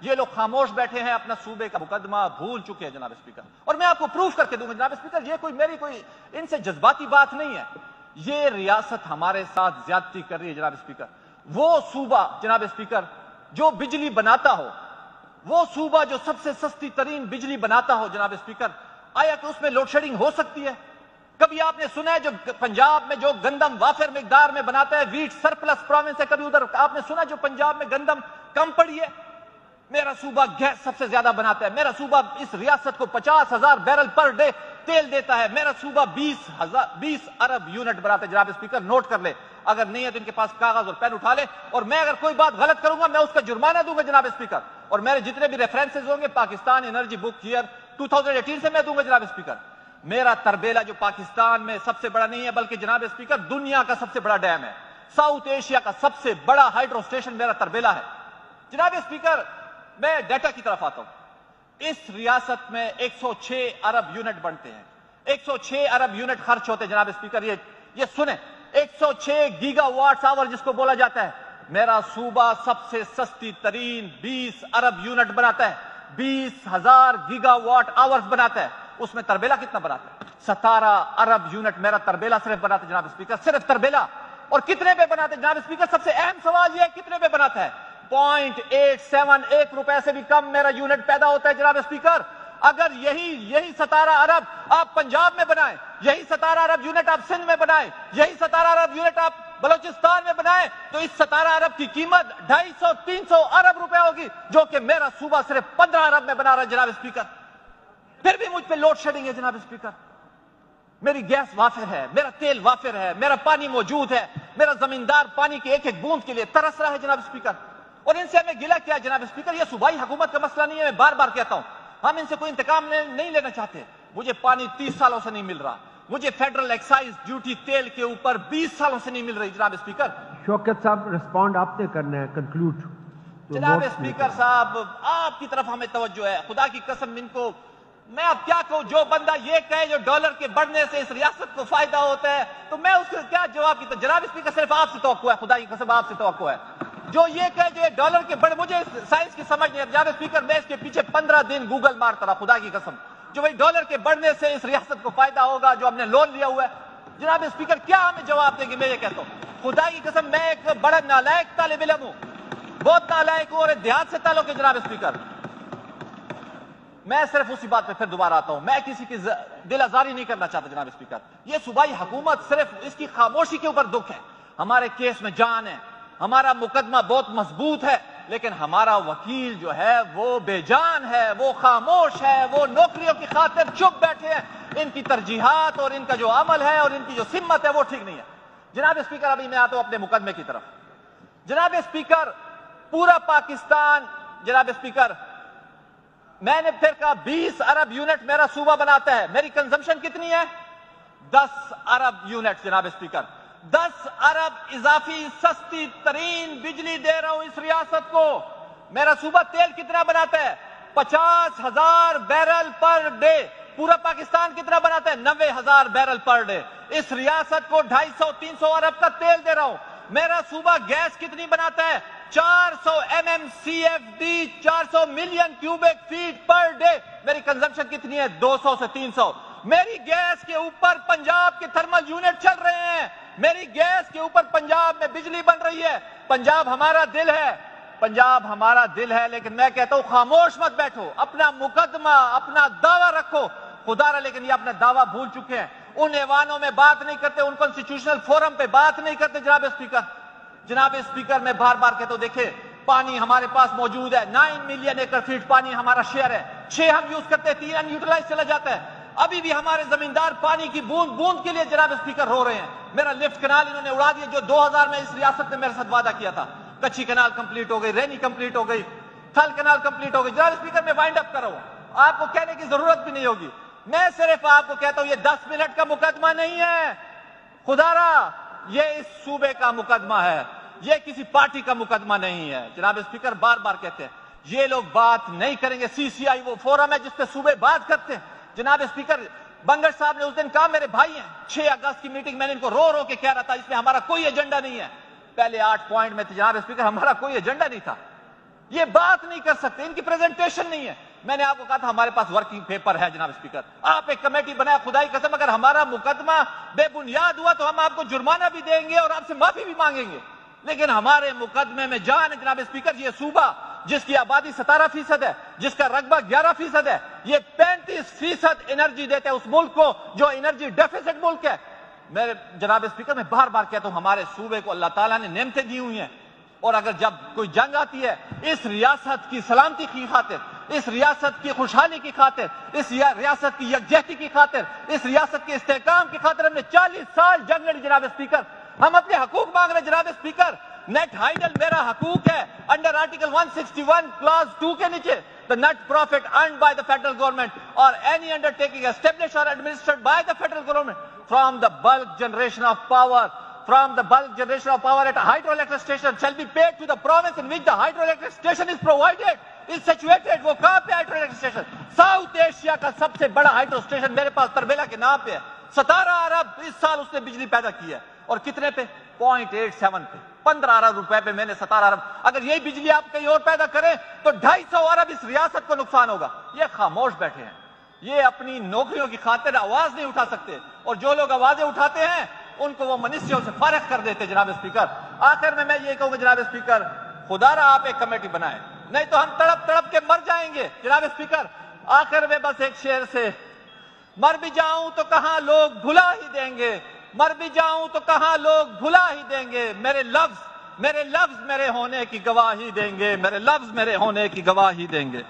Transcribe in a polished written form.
یہ لوگ خاموش بیٹھے ہیں، اپنا صوبے کا مقدمہ بھول چکے ہیں جناب اسپیکر، اور میں آپ کو پروف کر کے دوں گا جناب اسپیکر، یہ میری کوئی ان سے جذباتی بات نہیں ہے، یہ ریاست ہمارے ساتھ زیادتی کر رہی ہے جناب اسپیکر۔ وہ صوبہ جناب اسپیکر جو بجلی بناتا ہو، وہ صوبہ جو سب سے سستی ترین بجلی بناتا ہو جناب اسپیکر، آیا کہ اس میں لوڈ شیڈنگ ہو سکتی ہے؟ کبھی آپ نے سنا ہے جو پنجاب میں جو گندم وافر مقدار میں بناتا ہے، ویٹ سرپلس پروونس ہے، کبھی ادھر آپ نے سنا جو پنجاب میں گندم کم پڑی ہے؟ میرا صوبہ گیس سب سے زیادہ بناتا ہے، میرا صوبہ اس ریاست کو 50,000 بیرل پر ڈے تیل دیتا ہے، میرا صوبہ 20 ارب یونٹ بناتا ہے جناب اسپیکر، نوٹ کر لے، اگر نہیں ہے تو ان کے پاس کاغذ اور پین اٹھا لے، اور میں اگر کوئی بات غلط کروں گا میں اس کا جرمانہ دوں گا جناب اسپیکر، اور میرے جتنے بھی ریفرنسز ہوں گے پاکستان انرجی بک ایئر 2018 سے میں دوں گا جناب اسپیکر۔ میرا تربیلا جو پاکستان میں سب سے بڑا نہیں ہے بلکہ جناب اسپیکر دنیا کا سب سے بڑا ڈیم ہے، ساؤتھ ایشیا کا سب سے بڑا ہائیڈرو اسٹیشن میرا تربیلا ہے جناب اسپیکر۔ میں ڈیٹا کی طرف آتا ہوں، اس ریاست میں 106 ارب یونٹ بنتے ہیں، 106 ارب یونٹ خرچ ہوتے ہیں جناب اسپیکر، یہ سنیں، 106 گیگا واٹس آور جس کو بولا جاتا ہے، میرا صوبہ سب سے سستی ترین 20 ارب یونٹ بناتا ہے، 20,000 گیگا واٹ آورز بناتا ہے، اس میں تربیلا کتنا بناتا ہے؟ 17 ارب یونٹ میرا تربیلا صرف بناتا ہے جناب اسپیکر، صرف تربیلا۔ اور کتنے پہ بناتے ہیں جناب اسپیکر؟ سب سے اہم سوال یہ ہے کتنے پہ بناتا ہے؟ 0.87 1 روپے سے بھی کم میرا یونٹ پیدا ہوتا ہے جناب اسپیکر۔ اگر یہی 17 ارب آپ پنجاب میں بنائیں، یہی 17 ارب یونٹ آپ سندھ میں بنائیں، یہی 17 ارب یونٹ آپ بلوچستان میں بنائیں، تو اس 17 ارب کی قیمت 250-300 ارب روپے ہوگی، جو کہ میرا صوبہ صرف 15 ارب میں بنا رہا ہے جناب اسپیکر۔ پھر بھی مجھ پہ لوڈ شیڈنگ ہے جناب اسپیکر۔ میری گیس وافر ہے، میرا تیل وافر ہے، میرا پانی موجود ہے، میرا زمیندار پانی کی ایک ایک بوند کے لیے ترس رہا ہے جناب اسپیکر، اور ان سے ہمیں گلہ کیا جناب اسپیکر؟ یہ صوبائی حکومت کا مسئلہ نہیں ہے، میں بار بار کہتا ہوں، ہم ان سے کوئی انتقام نہیں لینا چاہتے۔ مجھے پانی 30 سالوں سے نہیں مل رہا، مجھے فیڈرل ایکسائز ڈیوٹی تیل کے اوپر 20 سالوں سے نہیں مل رہی جناب اسپیکر۔ شوکت صاحب ریسپونڈ آپ نے کرنا ہے، کنکلوڈ جناب اسپیکر صاحب آپ کی طرف ہمیں توجہ ہے، خدا کی قسم ان کو میں اب کیا کہوں، جو بندہ یہ کہے جو ڈالر کے بڑھنے سے اس ریاست کو فائدہ ہوتا ہے تو میں اس کو کیا جواب کی؟ جناب اسپیکر صرف آپ سے توقع ہے، خدا کی قسم آپ سے توقع ہے، جو یہ کہے جو ڈالر کے بڑھنے، مجھے سائنس کی سمجھ نہیں ہے جناب اسپیکر، میں اس کے پیچھے 15 دن گوگل مارتا رہا، خدا کی قسم، جو بھائی ڈالر کے بڑھنے سے اس ریاست کو فائدہ ہوگا، جو ہم نے لون لیا ہوا ہے، جناب اسپیکر کیا ہمیں جواب دیں گے؟ میں یہ کہتا ہوں خدا کی قسم میں ایک بڑا نالائق طالب علم ہوں، بہت نالائق ہوں، اور دیہات سے تعلق ہے جناب اسپیکر۔ میں صرف اسی بات پہ پھر دوبارہ آتا ہوں، میں کسی کی دل آزاری نہیں کرنا چاہتا جناب اسپیکر، یہ صوبائی حکومت صرف اس کی خاموشی کے اوپر دکھ ہے، ہمارے کیس میں جان ہے، ہمارا مقدمہ بہت مضبوط ہے، لیکن ہمارا وکیل جو ہے وہ بے جان ہے، وہ خاموش ہے، وہ نوکریوں کی خاطر چپ بیٹھے ہیں، ان کی ترجیحات اور ان کا جو عمل ہے اور ان کی جو سمت ہے وہ ٹھیک نہیں ہے جناب اسپیکر۔ ابھی میں آتا ہوں اپنے مقدمے کی طرف جناب اسپیکر۔ پورا پاکستان جناب اسپیکر، میں نے پھر کہا 20 ارب یونٹ میرا صوبہ بناتا ہے، میری کنزمپشن کتنی ہے؟ 10 ارب یونٹ جناب اسپیکر، 10 ارب اضافی سستی ترین بجلی دے رہا ہوں اس ریاست کو۔ میرا صوبہ تیل کتنا بناتا ہے؟ 50,000 بیرل پر ڈے۔ پورا پاکستان کتنا بناتا ہے؟ 90,000 بیرل پر ڈے۔ اس ریاست کو 250-300 ارب کا تیل دے رہا ہوں۔ میرا صوبہ گیس کتنی بناتا ہے؟ 400 MMCFD، 400 million cubic feet per day. میری کنزمپشن کتنی ہے؟ 200 سے 300۔ میری گیس کے اوپر پنجاب کے تھرمل یونٹ چل رہے ہیں، میری گیس کے اوپر پنجاب میں بجلی بن رہی ہے۔ پنجاب ہمارا دل ہے، پنجاب ہمارا دل ہے، لیکن میں کہتا ہوں خاموش مت بیٹھو، اپنا مقدمہ اپنا دعویٰ رکھو خدا را، لیکن یہ اپنا دعویٰ بھول چکے ہیں، ان ایوانوں میں بات نہیں کرتے، ان کانسٹیٹیوشنل فورم پہ بات نہیں کرتے جناب اسپیکر۔ جناب اسپیکر میں بار بار کہتا ہوں دیکھیں پانی ہمارے پاس موجود ہے، 9 ملین ایکڑ فیٹ پانی ہمارا شیئر ہے، 6 ہم یوز کرتے ہیں، 3 ان یوٹیلائز چلا جاتا ہے۔ ابھی بھی ہمارے زمیندار پانی کی بوند بوند کے لیے جناب اسپیکر رو رہے ہیں۔ میرا لفٹ کنال انہوں نے اڑا دیا جو 2000 میں اس ریاست نے میرے ساتھ وعدہ کیا تھا۔ کچھی کنال کمپلیٹ ہو گئی، رینی کمپلیٹ ہو گئی، تھل کنال کمپلیٹ ہو گئی۔ جناب اسپیکر میں وائنڈ اپ کر رہا ہوں، آپ کو کہنے کی ضرورت بھی نہیں ہوگی، میں صرف آپ کو کہتا ہوں یہ 10 منٹ کا مقدمہ نہیں ہے خدا را، یہ اس صوبے کا مقدمہ ہے، یہ کسی پارٹی کا مقدمہ نہیں ہے۔ جناب اسپیکر بار بار کہتے ہیں یہ لوگ بات نہیں کریں گے، CCI وہ فورم ہے جس پہ صوبے بات کرتے ہیں۔ جناب اسپیکر بنگڑ صاحب نے اس دن کہا میرے بھائی ہیں، 6 اگست کی میٹنگ میں نے ان کو رو رو کے کہہ رہا تھا اس میں ہمارا کوئی ایجنڈا نہیں ہے، پہلے 8 پوائنٹ میں تھے جناب اسپیکر، ہمارا کوئی ایجنڈا نہیں تھا، یہ بات نہیں کر سکتے, ان کی پریزنٹیشن نہیں ہے. میں نے آپ کو کہا تھا ہمارے پاس ورکنگ پیپر ہے جناب اسپیکر, آپ ایک کمیٹی بنائے, خدائی قسم اگر ہمارا مقدمہ بے بنیاد ہوا تو ہم آپ کو جرمانہ بھی دیں گے اور آپ سے معافی بھی مانگیں گے, لیکن ہمارے مقدمے میں جان ہے جناب اسپیکر. یہ صوبہ جس کی آبادی 17% ہے, جس کا رقبہ 11% ہے, یہ 35% انرجی دیتے ہیں اس ملک کو جو انرجی ڈیفیسٹ ملک ہے. میرے جناب اسپیکر میں بار بار کہتا ہوں ہمارے صوبے کو اللہ تعالیٰ نے نعمتیں دی ہوئی ہیں, اور اگر جب کوئی جنگ آتی ہے اس ریاست کی سلامتی کی خاطر, اس ریاست کی خوشحالی کی خاطر, اس ریاست کی یکجہتی کی خاطر, اس ریاست کے استحکام کی خاطر ہم نے 40 سال جنگ لڑی جناب اسپیکر. ہم اپنے حقوق مانگ رہے جناب اسپیکر. نیٹ ہائیڈل میرا حقوق ہے انڈر آرٹیکل 161 کلاس 2 کے نیچے. The net profit earned by the federal government or any undertaking established or administered by the federal government from the bulk generation of power at a hydroelectric station shall be paid to the province in which the hydroelectric station is provided. Is situated. وہ کہاں پہ hydro electric station? South Asia کا سب سے بڑا hydro station میرے پاس تربیلا کے نام پہ ہے. 17 ارب اس سال اس نے بجلی پیدا کی ہے, اور کتنے پہ؟ 0.87 پہ. 15 ارب روپے پہ میں نے 17 ارب. اگر یہی بجلی آپ کہیں اور پیدا کریں تو 250 ارب اس ریاست کو نقصان ہوگا. یہ خاموش بیٹھے ہیں, یہ اپنی نوکریوں کی خاطر آواز نہیں اٹھا سکتے, اور جو لوگ آوازیں اٹھاتے ہیں ان کو وہ منسٹریوں سے فارغ کر دیتے جناب اسپیکر. آخر میں یہ کہوں گا جناب اسپیکر, خدا را آپ ایک کمیٹی بنائیں, نہیں تو ہم تڑپ تڑپ کے مر جائیں گے جناب اسپیکر. آخر میں بس ایک شعر سے, مر بھی جاؤں تو کہاں لوگ بھلا ہی دیں گے, مر بھی جاؤں تو کہاں لوگ بھلا ہی دیں گے, میرے لفظ میرے ہونے کی گواہی دیں گے, میرے لفظ میرے ہونے کی گواہی دیں گے.